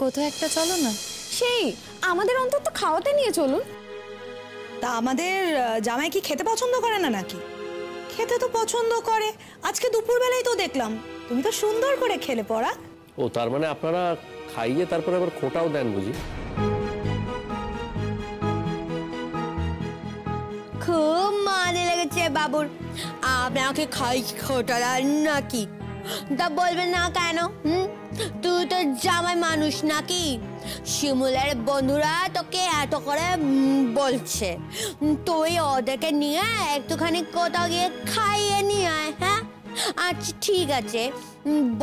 কোথাও একটা চলো না, সেই আমাদের অন্তত খাওয়াতে নিয়ে চলুন। তা আমাদের জামাই কি খেতে পছন্দ করে না নাকি? খেতে তো পছন্দ করে, আজকে দুপুরবেলায় তো দেখলাম তুমি তো সুন্দর করে খেলে পড়া। ও তার মানে আপনারা খাইয়ে তারপরে আবার খোটাও দেন বুঝি? খুব মজা লেগেছে বাবুর। আপনাকে খাই খোটা দেন নাকি? তা বলবেন না কেন? তুই তো জামাই মানুষ নাকি? শিমুলের বন্ধুরা তোকে এত করে বলছে, তুই ওদেরকে নিয়ে একটুখানি কোথাও গিয়ে খাইয়ে নিয়ে আয়। হ্যাঁ আচ্ছা ঠিক আছে,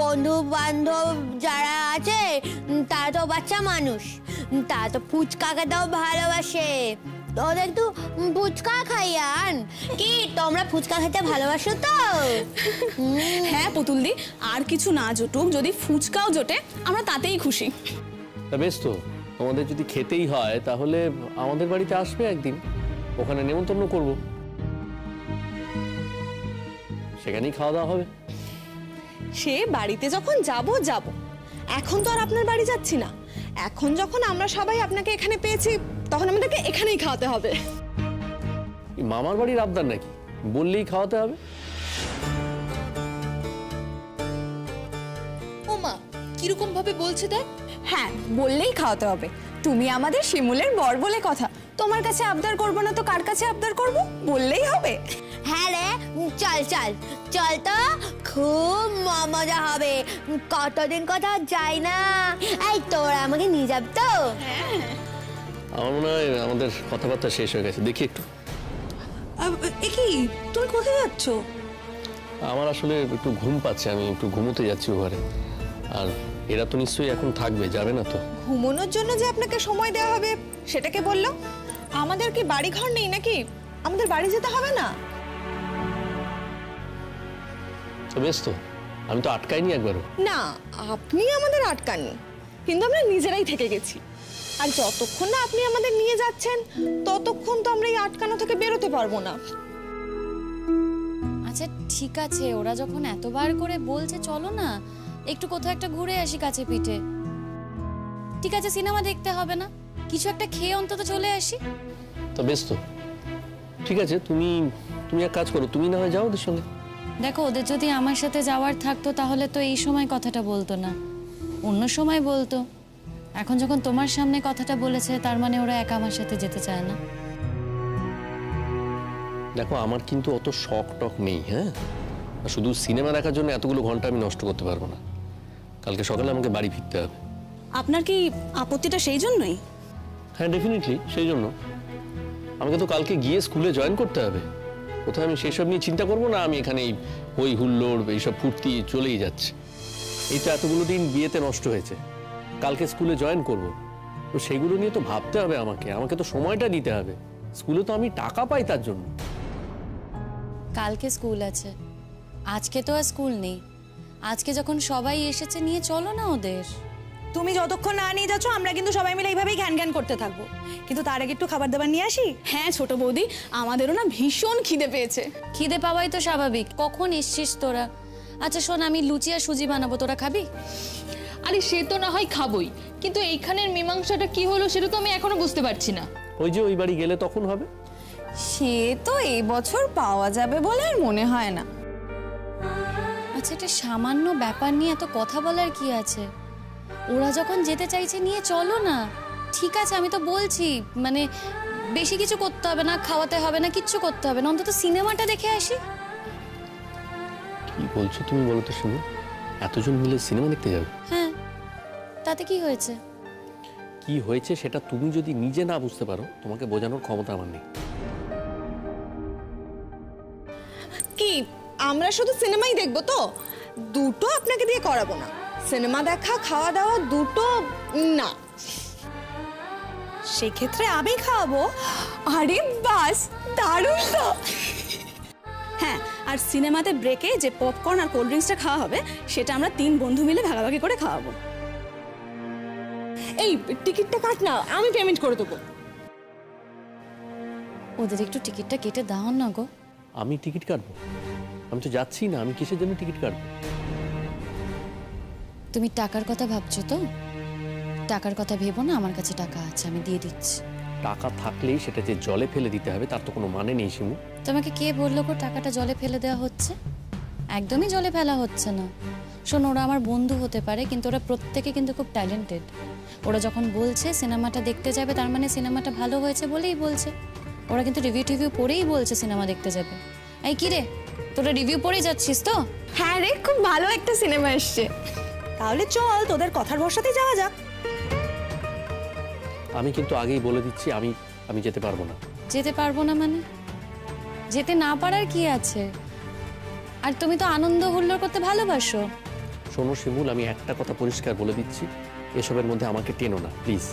বন্ধু বান্ধব যারা আছে তারা তো বাচ্চা মানুষ, তারা তো ফুচকা খেতেও ভালোবাসে, ওদের একটু ফুচকা খাইয়ান। কি তোমরা ফুচকা খেতে ভালোবাসো তো? হ্যাঁ পুতুলদি, আর কিছু না জুটুক, যদি ফুচকাও জোটে আমরা তাতেই খুশি। তা বেশ তো, তোমাদের যদি খেতেই হয় তাহলে আমাদের বাড়িতে আসবে একদিন, ওখানে নেমন্তন্ন করব, সেখানেই খাওয়া দাওয়া হবে। সে বাড়িতে যখন যাব, এখন তো আর আপনার বাড়ি যাচ্ছি না। এখন যখন আমরা সবাই আপনাকে এখানে পেয়েছি তখন আমাদেরকে এখানেই খাওয়াতে হবে। মামার বাড়ির আবদার নাকি? বললেই খাওয়াতে হবে? ও মা, কিরকম ভাবে বলছে দেখ। হ্যাঁ বললেই খাওয়াতে হবে, তুমি আমাদের শিমুলের বর বলে কথা, তোমার কাছে আবদার করবো না তো কার কাছে আবদার করব? বললেই হবে। হ্যাঁ রে, চল চল চল তো, খুব মজা হবে। কতদিন কোথাও যাই না। এই তোরা আমাকে নিয়ে যাবি তো? আমার মনে হয় আমাদের কথাবার্তা শেষ হয়ে গেছে, দেখি একটু। কি তুমি কোথায় যাচ্ছ? আমার আসলে একটু ঘুম পাচ্ছে, আমি একটু ঘুমোতে যাচ্ছি ঘরে। আর এরা তো নিশ্চয়ই এখন থাকবে, যাবে না তো? ঘুমানোর জন্য যে আপনাকে সময় দেওয়া হবে সেটাকে বললো? আমাদের কি বাড়ি ঘর নেই নাকি? আমাদের বাড়ি যেতে হবে না? তো বেশ তো, আমি তো আটকাইনি একবারও। না আপনি আমাদের আটকাননি, কিন্তু আমরা নিজেরাই থেকে গেছি। আর যতক্ষণ না আপনি আমাদের নিয়ে যাচ্ছেন ততক্ষণ তো আমরা এই আটকানো থেকে বেরোতে পারবো না। আচ্ছা ঠিক আছে, ওরা যখন এতবার করে বলছে চলো না, একটু কোথাও একটা ঘুরে আসি কাছে পিঠে। ঠিক আছে, সিনেমা দেখতে হবে না, কিছু একটা খেয়ে অন্তত চলে আসি। তো বেশ তো, ঠিক আছে, তুমি এক কাজ করো, তুমি না হয় যাও ওদের সঙ্গে। দেখো, ওদের যদি আমার সাথে যাওয়ার থাকতো তাহলে তো এই সময় কথাটা বলতো না, অন্য সময় বলতো। এখন যখন তোমার সামনে কথাটা বলেছে, তার মানে ওরা একা আমার সাথে যেতে চায় না। দেখো, আমার কিন্তু অত শখ টক নেই। হ্যাঁ, শুধু সিনেমা দেখার জন্য এতগুলো ঘন্টা আমি নষ্ট করতে পারবো না। কালকে সকালে আমাকে বাড়ি ফিরতে হবে। আপনার কি আপত্তিটা সেই জন্যই? হ্যাঁ ডেফিনেটলি সেই জন্য। আমাকে তো কালকে গিয়ে স্কুলে জয়েন করতে হবে। কোথায় আমি সেসব নিয়ে চিন্তা করবো না, আমি এখানে হই হুল্লোড় এইসব ফুর্তি চলেই যাচ্ছে। এই তো এতগুলো দিন বিয়েতে নষ্ট হয়েছে, কালকে স্কুলে জয়েন করব, তো সেগুলো নিয়ে তো ভাবতে হবে আমাকে তো সময়টা দিতে হবে। স্কুলে তো আমি টাকা পাই তার জন্য। কালকে স্কুল আছে, আজকে তো আর স্কুল নেই। আজকে যখন সবাই এসেছে, নিয়ে চলো না ওদের। তুমি যতক্ষণ না নিয়ে যাচ্ছ আমরা কিন্তু সবাই মিলে এইভাবেই ঘ্যান ঘ্যান করতে থাকবো, কিন্তু তার আগে একটু খাবার দাবার নিয়ে আসি। হ্যাঁ ছোট বৌদি, আমাদেরও না ভীষণ খিদে পেয়েছে। খিদে পাওয়াই তো স্বাভাবিক, কখন এসছিস তোরা? আচ্ছা শোন, আমি লুচি আর সুজি বানাবো, তোরা খাবি? আরে সে তো না হয় খাবই, কিন্তু এইখানের মীমাংসাটা কি হলো সেটা তো আমি এখনো বুঝতে পারছি না। ওই যে ওই বাড়ি গেলে তখন হবে। সে তো এই বছর পাওয়া যাবে বলে আর মনে হয় না। আচ্ছা, এটা সামান্য ব্যাপার নিয়ে এত কথা বলার কি আছে? ওরা যখন যেতে চাইছে, নিয়ে চলো না। ঠিক আছে, আমি তো বলছি, মানে বেশি কিছু করতে হবে না, খাওয়াতে হবে না, কিচ্ছু করতে হবে না, অন্তত সিনেমাটা দেখে আসি। কি বলছো তুমি, বলো তো শুনো? এতজন মিলে সিনেমা দেখতে যাবে? হ্যাঁ, তাতে কি হয়েছে? কি হয়েছে সেটা তুমি যদি নিজে না বুঝতে পারো, তোমাকে বোঝানোর ক্ষমতা আমার নেই। কি আমরা শুধু সিনেমাই দেখবো তো? দুটো আপনাকে দিয়ে করাবো না, সিনেমা দেখা খাওয়া দাওয়া দুটো না। সেক্ষেত্রে আমি খাওয়াবো। আরে বাস, দারুণ তো। হ্যাঁ, আর সিনেমাতে ব্রেকে যে পপকর্ন আর কোল্ড ড্রিঙ্কসটা খাওয়া হবে সেটা আমরা 3 বন্ধু মিলে ভাগাভাগি করে খাওয়াবো। এই টিকিটটা কাট না, আমি পেমেন্ট করে দেবো। ওদের একটু টিকিটটা কেটে দাও না গো। আমি টিকিট কাটবো? আমি তো যাচ্ছি না, আমি কিসের জন্য টিকিট কাটবো? তুমি টাকার কথা ভাবছো তো? টাকার কথা ভেবো না, আমার কাছে টাকা আছে, আমি দিয়ে দিচ্ছি। টাকা থাকলেই সেটা যে জলে ফেলে দিতে হবে তার তো কোনো মানে নেই শিমু। তোমাকে কে বললো গো টাকাটা জলে ফেলে দেওয়া হচ্ছে? একদমই জলে ফেলা হচ্ছে না। শোনো, ওরা আমার বন্ধু হতে পারে, কিন্তু ওরা প্রত্যেকে কিন্তু খুব ট্যালেন্টেড। ওরা যখন বলছে সিনেমাটা দেখতে যাবে, তার মানে সিনেমাটা ভালো হয়েছে বলেই বলছে। ওরা কিন্তু রিভিউ পড়েই বলছে সিনেমা দেখতে যাবে। এই কি রে, তোরা রিভিউ পড়েই যাচ্ছিস তো? হ্যাঁ রে, খুব ভালো একটা সিনেমা এসছে। তাহলে চল, তোদের কথার ভরসাতেই যাওয়া যাক। আমি কিন্তু আগেই বলে দিচ্ছি, আমি যেতে পারবো না। যেতে পারবো না মানে? যেতে না পারার কি আছে? আর তুমি তো আনন্দ হুল্লোড় করতে ভালোবাসো। শোনো শিমুল, আমি একটা কথা পরিষ্কার বলে দিচ্ছি, এসবের মধ্যে আমাকে টেনো না প্লিজ।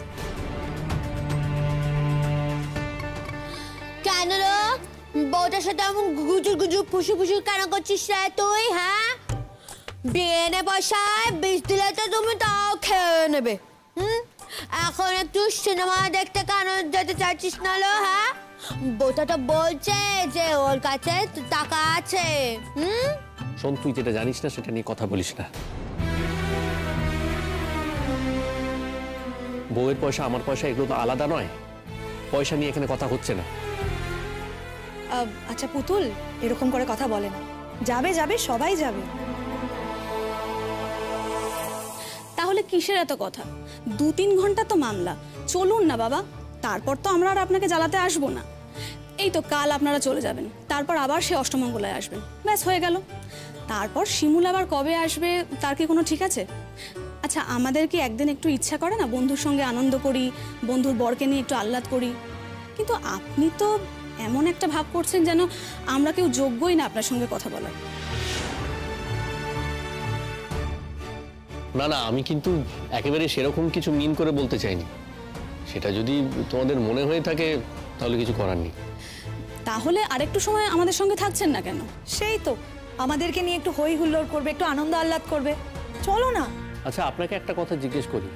কেন রে বউটার সাথে এমন গুজুর গুজুর ফুসু ফুসু কেন করছিস রে তুই? হ্যাঁ, বিয়ে পয়সায় বিষ দিলে তো তুমি তাও খেয়ে নেবে। এখন একটু সিনেমা দেখতে কেন যেতে চাইছিস না লো? হ্যাঁ, বউটা তো বলছে যে ওর কাছে টাকা আছে। শোন, তুই যেটা জানিস না সেটা নিয়ে কথা বলিস না। বউয়ের পয়সা আমার পয়সা এগুলো তো আলাদা নয়। পয়সা নিয়ে এখানে কথা হচ্ছে না। আচ্ছা পুতুল, এরকম করে কথা বলে না। যাবে যাবে, সবাই যাবে। তাহলে কিসের এত কথা? 2-3 ঘন্টা তো মামলা, চলুন না বাবা। তারপর তো আমরা আর আপনাকে জ্বালাতে আসবো না। এই তো কাল আপনারা চলে যাবেন, তারপর আবার সে অষ্টমঙ্গলায় আসবেন, ব্যাস হয়ে গেল। তারপর শিমুল আবার কবে আসবে তার কি কোনো ঠিক আছে? আচ্ছা, আমাদের কি একদিন একটু ইচ্ছা করে না বন্ধুর সঙ্গে আনন্দ করি, বন্ধুর বরকে নিয়ে একটু আহ্লাদ করি? কিন্তু আপনি তো এমন একটা ভাব করছেন যেন আমরা কেউ যোগ্যই না আপনার সঙ্গে কথা বলার। না না, আমি কিন্তু একেবারে সেরকম কিছু মিন করে বলতে চাইনি। সেটা যদি তোমাদের মনে হয়ে থাকে তাহলে কিছু করার নেই। তাহলে আরেকটু সময় আমাদের সঙ্গে থাকছেন না কেন? সেই তো, আমাদেরকে নিয়ে একটু হই হুল্লোড় করবে, একটু আনন্দ আহ্লাদ করবে। চলো না। আচ্ছা, আপনাকে একটা কথা জিজ্ঞেস করি,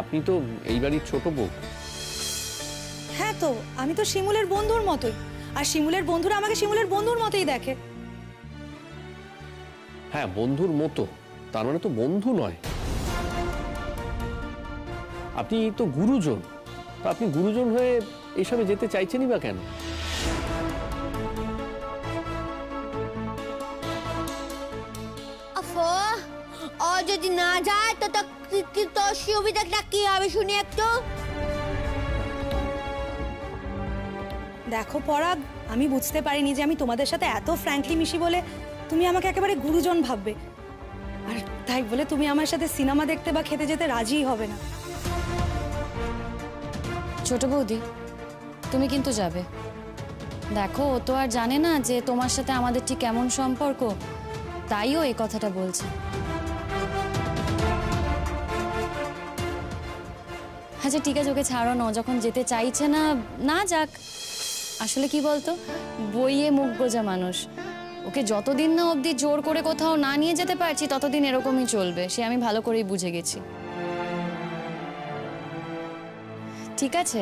আপনি তো এই বাড়ির ছোট বউ। হ্যাঁ তো, আমি তো শিমুলের বন্ধুর মতোই, আর শিমুলের বন্ধুরা আমাকে শিমুলের বন্ধুর মতোই দেখে। হ্যাঁ, বন্ধুর মতো, তার মানে তো বন্ধু নয়। আপনি তো গুরুজন, তো আপনি গুরুজন হয়ে এসবে যেতে চাইছেনই বা কেন? আফা, ও যদি না যায় তো তোর সুবিধাটা কি হবে শুনি একটু। দেখো পরাগ, আমি বুঝতে পারিনি যে আমি তোমাদের সাথে এত ফ্র্যাঙ্কলি মিশি বলে তুমি আমাকে একেবারে গুরুজন ভাববে, আর তাই বলে তুমি আমার সাথে সিনেমা দেখতে বা খেতে যেতে রাজিই হবে না। ছোট বৌদি, তুমি কিন্তু যাবে। দেখো, ও তো আর জানে না যে তোমার সাথে আমাদের ঠিক কেমন সম্পর্ক, তাইও এই কথাটা বলছে। আচ্ছা ঠিক আছে, ওকে ছাড়ো না, যখন যেতে চাইছে না, না যাক। আসলে কি বলতো, বইয়ে মুখ গোজা মানুষ, ওকে যতদিন না অবধি জোর করে কোথাও না নিয়ে যেতে পারছি ততদিন এরকমই চলবে, সে আমি ভালো করেই বুঝে গেছি। ঠিক আছে,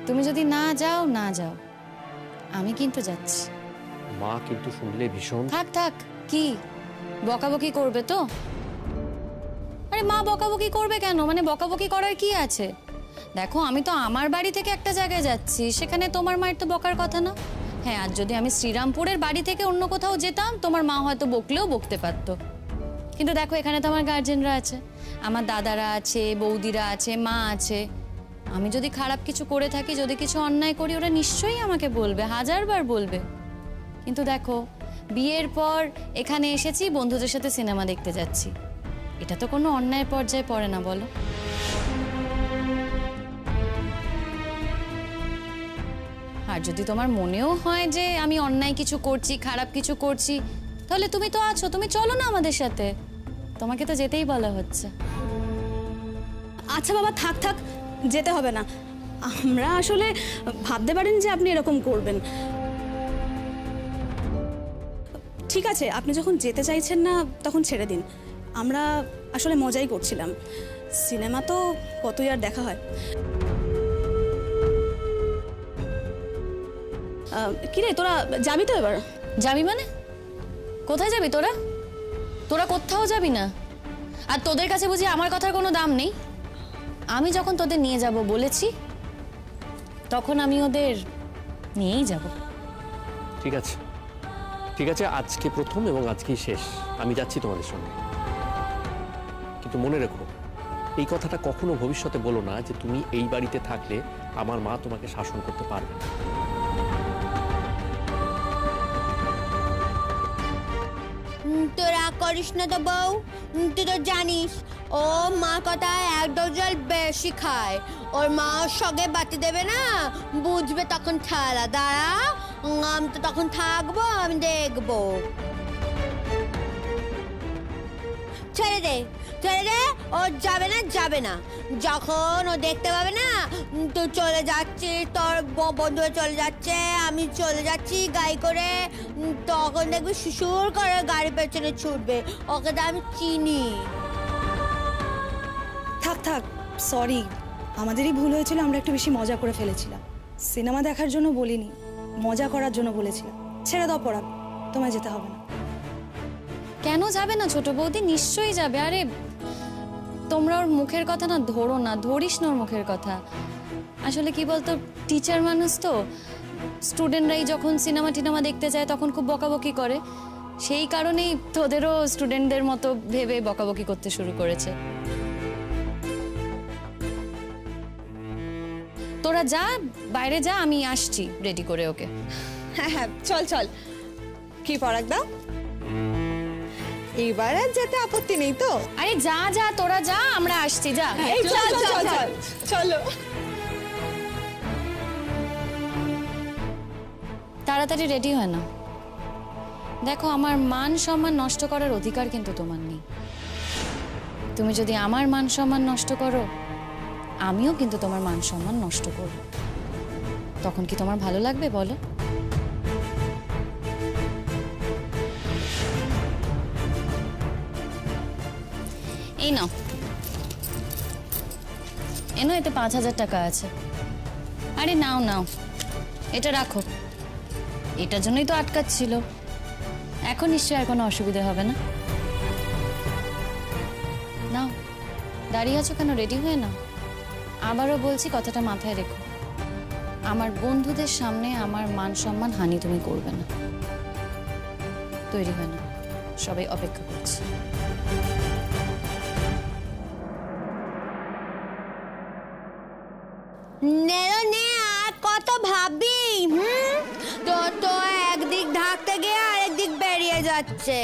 তুমি যদি না যাও না যাও, আমি কিন্তু যাচ্ছি। মা কিন্তু শুনলে ভীষণ। থাক থাক, কি বকাবকি করবে তো? আরে মা বকাবকি করবে কেন? মানে বকাবকি করার কি আছে? দেখো, আমি তো আমার বাড়ি থেকে একটা জায়গায় যাচ্ছি, সেখানে তোমার মায়ের তো বকার কথা না। হ্যাঁ, আর যদি আমি শ্রীরামপুরের বাড়ি থেকে অন্য কোথাও যেতাম, তোমার মা হয়তো বকলেও বকতে পারতো। কিন্তু দেখো, এখানে তো আমার গার্জেনরা আছে, আমার দাদারা আছে, বৌদিরা আছে, মা আছে। আমি যদি খারাপ কিছু করে থাকি, যদি কিছু অন্যায় করি, ওরা নিশ্চয়ই আমাকে বলবে, 1000বার বলবে। কিন্তু দেখো, বিয়ের পর এখানে এসেছি, বন্ধুদের সাথে সিনেমা দেখতে যাচ্ছি, এটা তো কোনো অন্যায়ের পর্যায়ে পড়ে না, বলো? আর যদি তোমার মনেও হয় যে আমি অন্যায় কিছু করছি, খারাপ কিছু করছি, তাহলে তুমি তো আছো, তুমি চলো না আমাদের সাথে, তোমাকে তো যেতেই বলা হচ্ছে। আচ্ছা বাবা, থাক থাক, যেতে হবে না। আমরা আসলে ভাবতে পারিনি যে আপনি এরকম করবেন। ঠিক আছে, আপনি যখন যেতে চাইছেন না তখন ছেড়ে দিন। আমরা আসলে মজাই করছিলাম, সিনেমা তো কতই আর দেখা হয়। কিরে, তোরা যাবি তো এবার? যাবি মানে? কোথায় যাবি তোরা? তোরা কোথাও যাবি না? আর তোদের কাছে বুঝি আমার কথার কোনো দাম নেই? আমি যখন তোদের নিয়ে যাব বলেছি তখন আমি ওদের নিয়েই যাব। ঠিক আছে, ঠিক আছে, আজকে প্রথম এবং আজকেই শেষ। আমি যাচ্ছি তোমাদের সঙ্গে, কিন্তু মনে রেখো এই কথাটা কখনো ভবিষ্যতে বলো না যে তুমি এই বাড়িতে থাকলে আমার মা তোমাকে শাসন করতে পারবে না। তুই রাগ করিস না তো বউ, তুই তো জানিস ও মা কথা এক ডজন বেশি খায়। ওর মা ওর সঙ্গে বাতি দেবে না, বুঝবে তখন ঠেলা। দাঁড়া, আমি তো তখন থাকবো, আমি দেখবো। ছেড়ে দে, ছেড়ে দে, ও যাবে না, যাবে না। যখন ও দেখতে পাবে না তুই চলে যাচ্ছিস, তোর বন্ধুরা চলে যাচ্ছে, আমি চলে যাচ্ছি গাড়ি করে, তখন দেখবি সুসুর করে গাড়ি পেছনে ছুটবে। ওকে তো আমি চিনি। থাক থাক, সরি, আমাদেরই ভুল হয়েছিল, আমরা একটু বেশি মজা করে ফেলেছিলাম। সিনেমা দেখার জন্য বলিনি, মজা করার জন্য বলেছিলাম। ছেড়ে দাও পরাগ, তোমায় যেতে হবে না। কেন যাবে না ছোট বৌদি? নিশ্চয়ই যাবে। আরে তোমরা ওর মুখের কথা না ধরো না, ধরিস না ওর মুখের কথা। আসলে কি বলতো, টিচার মানুষ তো, স্টুডেন্টরাই যখন সিনেমা টিনেমা দেখতে যায় তখন খুব বকাবকি করে, সেই কারণেই তোদেরও স্টুডেন্টদের মতো ভেবে বকাবকি করতে শুরু করেছে। তোরা যা, বাইরে যা, আমি আসছি রেডি করে ওকে। হ্যাঁ হ্যাঁ, চল চল। কি পরাগ দা, এবার আর যেতে আপত্তি নেই তো? আরে যা যা, তোরা যা, আমরা আসছি, যা। এই চল চল চল, চলো। তাড়াতাড়ি রেডি হয় না। দেখো, আমার মান সম্মান নষ্ট করার অধিকার কিন্তু তোমার নেই। তুমি যদি আমার মান সম্মান নষ্ট করো, আমিও কিন্তু তোমার মান সম্মান নষ্ট করব। তখন কি তোমার ভালো লাগবে বলো? এই নাও, এনো, এতে 5,000 টাকা আছে। আরে নাও নাও, এটা রাখো। এটার জন্যই তো আটকাচ্ছিল। এখন নিশ্চয়ই আর কোনো অসুবিধা হবে না। নাও, দাঁড়িয়ে আছো কেন? রেডি হয়ে নাও। আবারও বলছি, কথাটা মাথায় রেখো, আমার বন্ধুদের সামনে আমার মান সম্মান হানি তুমি করবে না। তৈরি হয় না, সবাই অপেক্ষা করছে। নেলো নে, আর কত ভাববি? তো একদিক ঢাকতে গিয়ে আরেকদিক বেরিয়ে যাচ্ছে।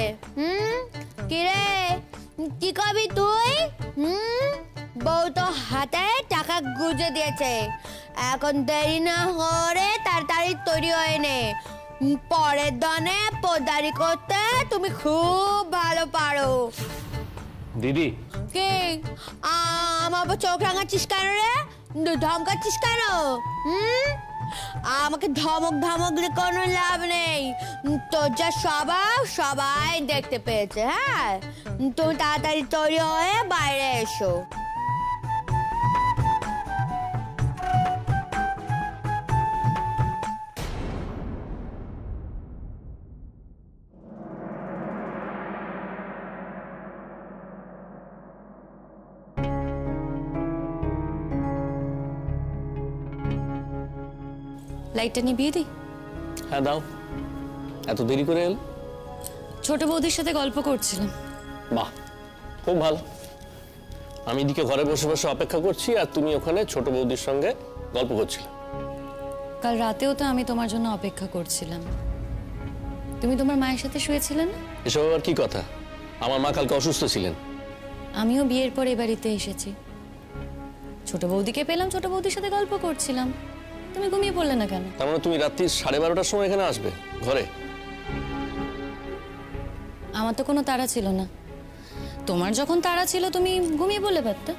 কিরে, কি করবি তুই? বউ তো হাতে টাকা গুজে দিয়েছে, এখন দেরি না করে তাড়াতাড়ি তৈরি হয়ে নে। পরের দনে পোদারি করতে তুমি খুব ভালো পারো। দিদি, কি আমার চোখ রাঙাচ্ছিস কেন রে? ধমকাচ্ছিস কেন? আমাকে ধমক ধমক দিয়ে কোনো লাভ নেই। তোর যা স্বভাব সবাই দেখতে পেয়েছে। হ্যাঁ, তুমি তাড়াতাড়ি তৈরি হয়ে বাইরে এসো। লাইটটা নিভিয়ে দিই? হ্যাঁ দাও। এত দেরি করে এল? ছোট বৌদির সাথে গল্প করছিলাম। বাহ, খুব ভালো। আমি এদিকে ঘরে বসে বসে অপেক্ষা করছি আর তুমি ওখানে ছোট বৌদির সঙ্গে গল্প করছিলে। কাল রাতেও তো আমি তোমার জন্য অপেক্ষা করছিলাম। তুমি তোমার মায়ের সাথে শুয়েছিলে না? এসব আবার কি কথা? আমার মা কালকে অসুস্থ ছিলেন। আমিও বিয়ের পর এ বাড়িতে এসেছি, ছোট বৌদিকে পেলাম, ছোট বৌদির সাথে গল্প করছিলাম। তুমি ঘুমিয়ে পড়লে না কেন? তার মানে তুমি রাত্রি 12:30টার সময় এখানে আসবে ঘরে? আমার তো কোনো তাড়া ছিল না। তোমার যখন তাড়া ছিল তুমি ঘুমিয়ে পড়লে পারতে।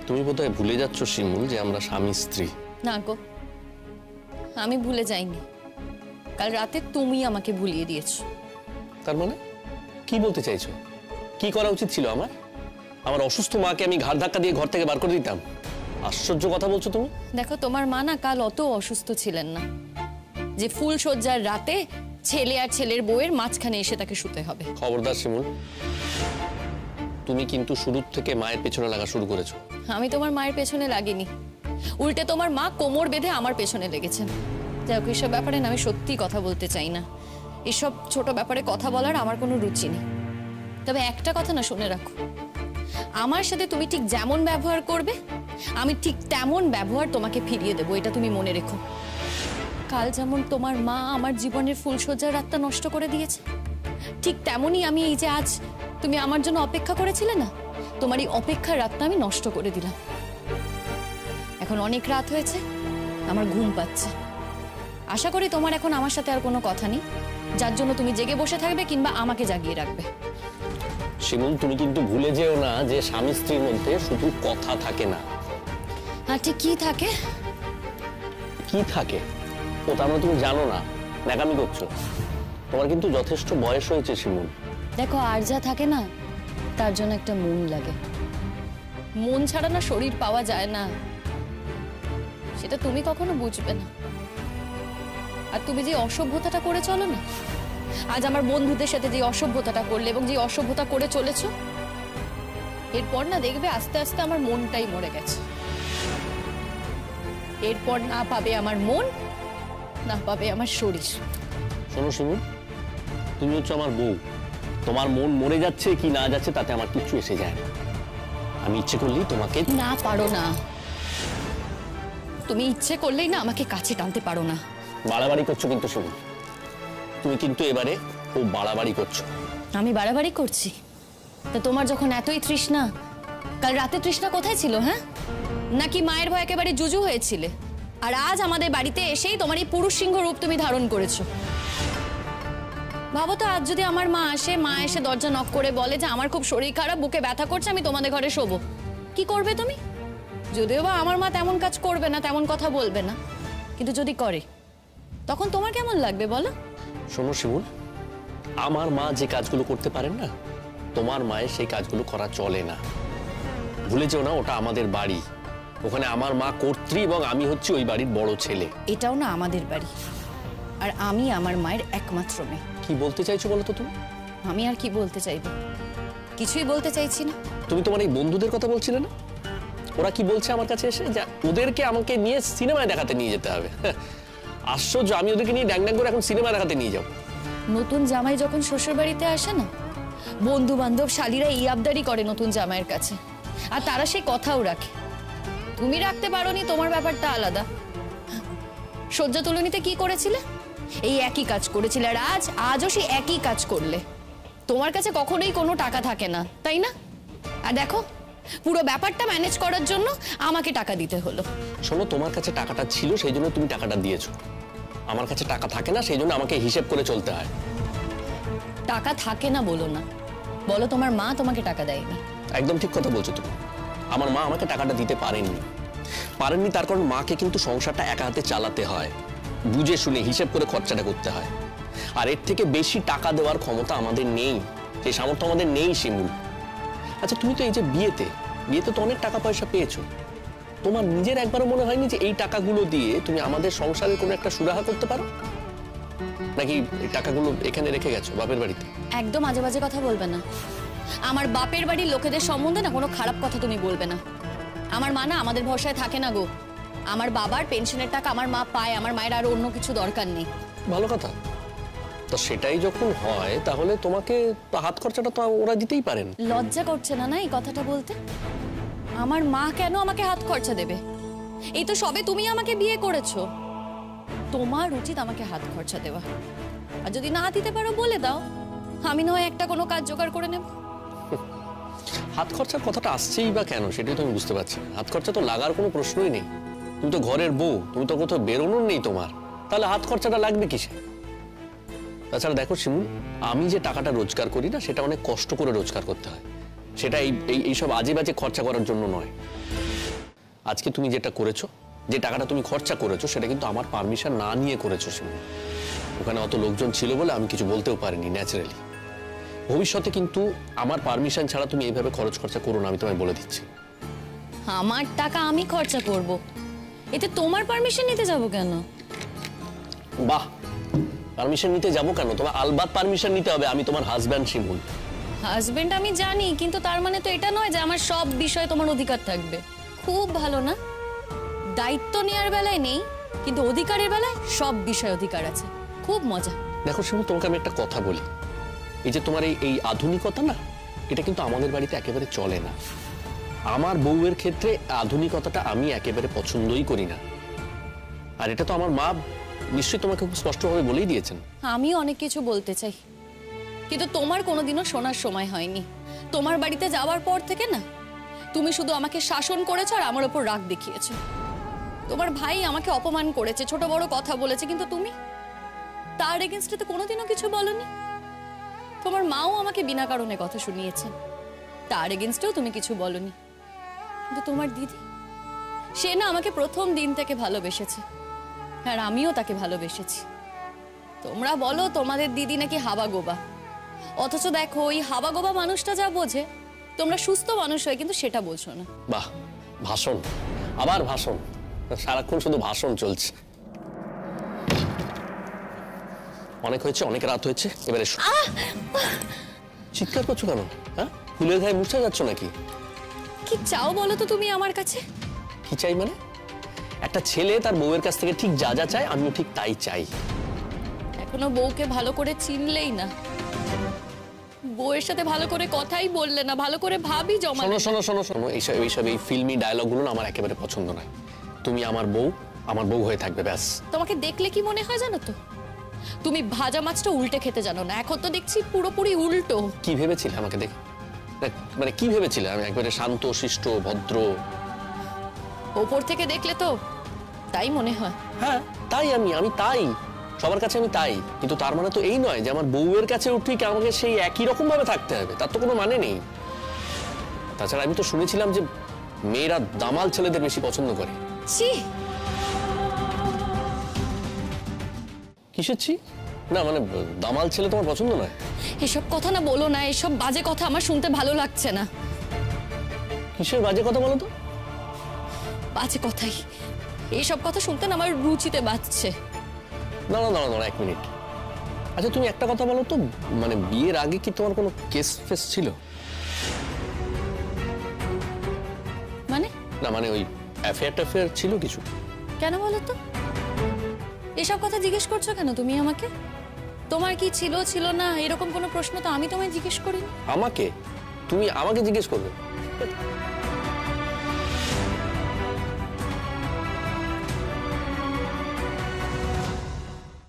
তুমি বোধহয় ভুলে যাচ্ছ শিমুল যে আমরা স্বামী স্ত্রী। না গো, আমি ভুলে যাইনি। কাল রাতে তুমি আমাকে ভুলিয়ে দিয়েছো। তার মানে কি বলতে চাইছো? কি করা উচিত ছিল আমার? আমার অসুস্থ মাকে আমি ঘাড় ধাক্কা দিয়ে ঘর থেকে বার করে দিতাম? আশ্চর্য কথা বলছো তুমি। দেখো, তোমার মা না কাল অত অসুস্থ ছিলেন না যে ফুল সজ্জার রাতে ছেলে আর ছেলের বউয়ের মাঝখানে এসে তাকে শুতে হবে। খবরদার শিমুল, তুমি কিন্তু শুরু থেকে মায়ের পেছনে লাগা শুরু করেছো। আমি তোমার মায়ের পেছনে লাগিনি, উল্টে তোমার মা কোমর বেঁধে আমার পেছনে লেগেছেন। যাই হোক, এসব ব্যাপারে না আমি সত্যি কথা বলতে চাই না। এসব ছোট ব্যাপারে কথা বলার আমার কোনো রুচি নেই। তবে একটা কথা না শুনে রাখো, আমার সাথে তুমি ঠিক যেমন ব্যবহার করবে আমি ঠিক তেমন ব্যবহার তোমাকে ফিরিয়ে দেবো, এটা তুমি মনে রেখো। কাল যেমন তোমার মা আমার জীবনের ফুলসজ্জার রাতটা নষ্ট করে দিয়েছে, ঠিক তেমনই আমি এই যে আজ তুমি আমার জন্য অপেক্ষা করেছিলে না, তোমার এই অপেক্ষার রাতটা আমি নষ্ট করে দিলাম। এখন অনেক রাত হয়েছে, আমার ঘুম পাচ্ছে। আশা করি তোমার এখন আমার সাথে আর কোনো কথা নেই যার জন্য তুমি জেগে বসে থাকবে কিংবা আমাকে জাগিয়ে রাখবে। শিমুল, তুমি কিন্তু ভুলে যেও না যে স্বামী স্ত্রীর মধ্যে শুধু কথা থাকে না। আর ঠিক কি থাকে? কি থাকে ওটা আমরা তুমি জানো না, ন্যাকামি করছো। তোমার কিন্তু যথেষ্ট বয়স হয়েছে শিমুল। দেখো, আর যা থাকে না তার জন্য একটা মন লাগে। মন ছাড়া না শরীর পাওয়া যায় না, সেটা তুমি কখনো বুঝবে না। আর তুমি যে অসভ্যতাটা করে চলো না, আজ আমার বন্ধুদের সাথে যে অসভ্যতাটা করলে এবং যে অসভ্যতা করে চলেছো, এরপর না দেখবে আস্তে আস্তে আমার মনটাই মরে গেছে। এরপর না পাবে আমার মন, না পাবে আমার শরীর। শোনো শিমুল, তুমি হচ্ছে আমার বউ। তোমার মন মরে যাচ্ছে কি না যাচ্ছে তাতে আমার কিচ্ছু এসে যায় না। আমি ইচ্ছে করলেই তোমাকে না পারো না, তুমি ইচ্ছে করলেই না আমাকে কাছে টানতে পারো না। বাড়াবাড়ি করছো কিন্তু শিমুল, তুমি কিন্তু এবারে খুব বাড়াবাড়ি করছো। আমি বাড়াবাড়ি করছি? তা তোমার যখন এতই তৃষ্ণা, কাল রাতে তৃষ্ণা কোথায় ছিল? হ্যাঁ, নাকি মায়ের ভয় একেবারে জুজু হয়েছিলে? আর আজ আমাদের বাড়িতে এসেই তোমার এই পুরুষ সিংহ রূপ তুমি ধারণ করেছো। ভাবো তো, আজ যদি আমার মা এসে দরজা নক করে বলে যে আমার খুব শরীর খারাপ, বুকে ব্যথা করছে, আমি তোমাদের ঘরে শোবো, কি করবে তুমি? যদিও বা আমার মা তেমন কাজ করবে না, তেমন কথা বলবে না, কিন্তু যদি করে তখন তোমার কেমন লাগবে বলো? শোনো শিমুল, আমার মা যে কাজগুলো করতে পারেন না, তোমার মায়ের সেই কাজগুলো করা চলে না। ভুলে যেও না, ওটা আমাদের বাড়ি। ওখানে আমার মা কর্ত্রী এবং আমি হচ্ছি ওই বাড়ির বড় ছেলে। এটাও না আমাদের বাড়ি, আর আমি আমার মায়ের একমাত্র মেয়ে। কি বলতে চাইছো বলো তো তুমি? আমি আর কি বলতে চাইবো? কিছুই বলতে চাইছি না। তুমি তোমার এই বন্ধুদের কথা বলছিলে না? ওরা কি বলছে আমার কাছে এসে, যে ওদেরকে আমাকে নিয়ে সিনেমায় দেখাতে নিয়ে যেতে হবে। আশ্চর্য, আমি ওদেরকে নিয়ে ড্যাং ড্যাং করে এখন সিনেমা দেখাতে নিয়ে যাবো। নতুন জামাই যখন শ্বশুর বাড়িতে আসে না, বন্ধু বান্ধব শালীরা এই আবদারি করে নতুন জামাইয়ের কাছে, আর তারা সেই কথাও রাখে। তুমি রাখতে পারোনি, তোমার ব্যাপারটা আলাদা। সজ্জা তুলনীতে কি করেছিলে? এই একই কাজ করেছিলে, আর আজও সেই একই কাজ করলে। তোমার কাছে কখনোই কোনো টাকা থাকে না, তাই না? আর দেখো, পুরো ব্যাপারটা ম্যানেজ করার জন্য আমাকে টাকা দিতে হলো। শোনো, তোমার কাছে টাকাটা ছিল সেই জন্য তুমি টাকাটা দিয়েছো। আমার কাছে টাকা থাকে না, সেই জন্য আমাকে হিসেব করে চলতে হয়। টাকা থাকে না বলো না, বলো তোমার মা তোমাকে টাকা দেয়নি। একদম ঠিক কথা বলছো তুমি। আমার মা আমাকে টাকাটা দিতে পারেননি। তার কারণ মাকে কিন্তু সংসারটা একা হাতে চালাতে হয়, বুঝে শুনে হিসেব করে খরচাটা করতে হয়। আর এর থেকে বেশি টাকা দেওয়ার ক্ষমতা আমাদের নেই, সেই সামর্থ্য আমাদের নেই শিমুল। আচ্ছা, তুমি তো এই যে বিয়েতে তো অনেক টাকা পয়সা পেয়েছো, তোমার নিজের একবারও মনে হয়নি যে এই টাকাগুলো দিয়ে তুমি আমাদের সংসারের কোনো একটা সুরাহা করতে পারো? নাকি এই টাকাগুলো এখানে রেখে গেছো বাপের বাড়িতে? একদম আজে বাজে কথা বলবে না। আমার বাপের বাড়ির লোকেদের সম্বন্ধে না কোনো খারাপ কথা তুমি বলবে না। আমার মা না আমাদের ভরসায় থাকে না গো। আমার বাবার পেনশনের টাকা আমার মা পায়, আমার মায়ের আর অন্য কিছু দরকার নেই। ভালো কথা। তো সেটাই যখন হয় তাহলে তোমাকে হাত খরচাটা তো ওরা দিতেই পারেন। লজ্জা করছে না না এই কথাটা বলতে? আমার মা কেন আমাকে হাত খরচা দেবে? এই তো সবে তুমি আমাকে বিয়ে করেছো, তোমার উচিত আমাকে হাত খরচা দেওয়া। আর যদি না দিতে পারো বলে দাও, আমি নয় একটা কোনো কাজ জোগাড় করে নেব। হাত খরচার কথাটা আসছেই বা কেন সেটাই তো আমি বুঝতে পারছি। হাত খরচা তো লাগার কোনো প্রশ্নই নেই। তুমি তো ঘরের বউ, তুমি তো কোথাও বেরোনোর নেই তোমার, তাহলে হাত খরচাটা লাগবে কিসে? তাছাড়া দেখো শিমুল, আমি যে টাকাটা রোজগার করি না, সেটা অনেক কষ্ট করে রোজগার করতে হয়। সেটা এইসব আজে বাজে খরচা করার জন্য নয়। আজকে তুমি যেটা করেছো, যে টাকাটা তুমি খরচা করেছো, সেটা কিন্তু আমার পারমিশন না নিয়ে করেছো শিমুল। ওখানে অত লোকজন ছিল বলে আমি কিছু বলতেও পারিনি ন্যাচারালি। ভবিষ্যতে কিন্তু আমার পারমিশন ছাড়া তুমি এইভাবে খরচা করো না, আমি তোমায় বলে দিচ্ছি। আমার টাকা আমি খরচা করব, এতে তোমার পারমিশন নিতে যাব কেন? বাহ, পারমিশন নিতে যাবো কেন? তোমার আলবাত পারমিশন নিতে হবে। আমি তোমার হাজব্যান্ড শিমুল। হাজবেন্ড আমি জানি, কিন্তু তার মানে তো এটা নয় যে আমার সব বিষয়ে তোমার অধিকার থাকবে। খুব ভালো না? দায়িত্ব নেওয়ার বেলায় নেই, কিন্তু অধিকারের বেলায় সব বিষয় অধিকার আছে। খুব মজা। দেখো শিমু, তোমাকে আমি একটা কথা বলি, এই যে তোমার এই আধুনিকতা না, এটা কিন্তু আমাদের বাড়িতে একেবারে চলে না। আমার বউয়ের ক্ষেত্রে আধুনিকতাটা আমি একেবারে পছন্দই করি না। আর এটা তো আমার মা নিশ্চয়ই তোমাকে খুব স্পষ্টভাবে বলেই দিয়েছেন। আমিও অনেক কিছু বলতে চাই, কিন্তু তোমার কোনোদিনও শোনার সময় হয়নি। তোমার বাড়িতে যাওয়ার পর থেকে না, তুমি শুধু আমাকে শাসন করেছো আর আমার ওপর রাগ দেখিয়েছো। তোমার ভাই আমাকে অপমান করেছে, ছোট বড় কথা বলেছে, কিন্তু তুমি তার এগেনস্টে তো কোনোদিনও কিছু বলনি। তোমার মাও আমাকে বিনা কারণে কথা শুনিয়েছে, তার এগেনস্টেও তুমি কিছু বলনি। কিন্তু তোমার দিদি, সে না আমাকে প্রথম দিন থেকে ভালোবেসেছে, আর আমিও তাকে ভালোবেসেছি। তোমরা বলো তোমাদের দিদি নাকি হাবা গোবা, অথচ দেখো ওই হাবা গোবা মানুষটা যা বোঝে, তোমরা সুস্থ মানুষ হয়ে কিন্তু সেটা বোঝো না। বাহ, ভাষণ, আবার ভাষণ, সারাক্ষণ শুধু ভাষণ চলছে। অনেক হয়েছে, অনেক রাত হয়েছে, এবারে চিৎকার করছো কেন? হ্যাঁ, ফুলের গায়ে মুছতে যাচ্ছ নাকি? কি চাও বলো তো তুমি আমার কাছে? কি চাই মানে? একটা ছেলে তার বউয়ের কাছ থেকে ঠিক যা যা চায়, আমিও ঠিক তাই চাই। এখনো বউকে ভালো করে চিনলেই না, বউয়ের সাথে ভালো করে কথাই বললে না, ভালো করে ভাবি জমা। শোনো শোনো শোনো শোনো, এইসব এই ফিল্মি ডায়লগগুলো না আমার একেবারে পছন্দ নয়। তুমি আমার বউ হয়ে থাকবে, ব্যাস। তোমাকে দেখলে কি মনে হয় জানো তো, তুমি ভাজা মাছটা উল্টে খেতে জানো না। এখন তো দেখছি পুরোপুরি উল্টো। কি ভেবেছিলে আমাকে দেখে? মানে কি ভেবেছিলে আমি একেবারে শান্ত, শিষ্ট, ভদ্র? ওপর থেকে দেখলে তো তাই মনে হয়। হ্যাঁ, তাই আমি তাই, সবার কাছে আমি তাই। কিন্তু তার মানে তো এই নয় যে আমার বউয়ের কাছে ঠিক আমাকে সেই একই রকম ভাবে থাকতে হবে, তার তো কোনো মানে নেই। তাছাড়া আমি তো শুনেছিলাম যে মেয়েরা দামাল ছেলেদের বেশি পছন্দ করে। ছি, কিসের ছি? না মানে দামাল ছেলে তোমার পছন্দ নয়? এসব কথা না বলো না, এসব বাজে কথা আমার শুনতে ভালো লাগছে না। কিসের বাজে কথা বলো তো? বাজে কথাই, এইসব কথা শুনতে না আমার রুচিতে বাজছে। দাঁড়াও 1 মিনিট। আচ্ছা তুমি একটা কথা বলো তো, মানে বিয়ের আগে কি তোমার কোনো কেস ফেস ছিল? মানে? না মানে ওই অ্যাফেয়ার ছিল কিছু? কেন বলো তো? এসব কথা জিজ্ঞেস করছো কেন তুমি আমাকে? তোমার কি ছিল না এরকম কোনো প্রশ্ন তো আমি তোমায় জিজ্ঞেস করিনি। তুমি আমাকে জিজ্ঞেস করবে?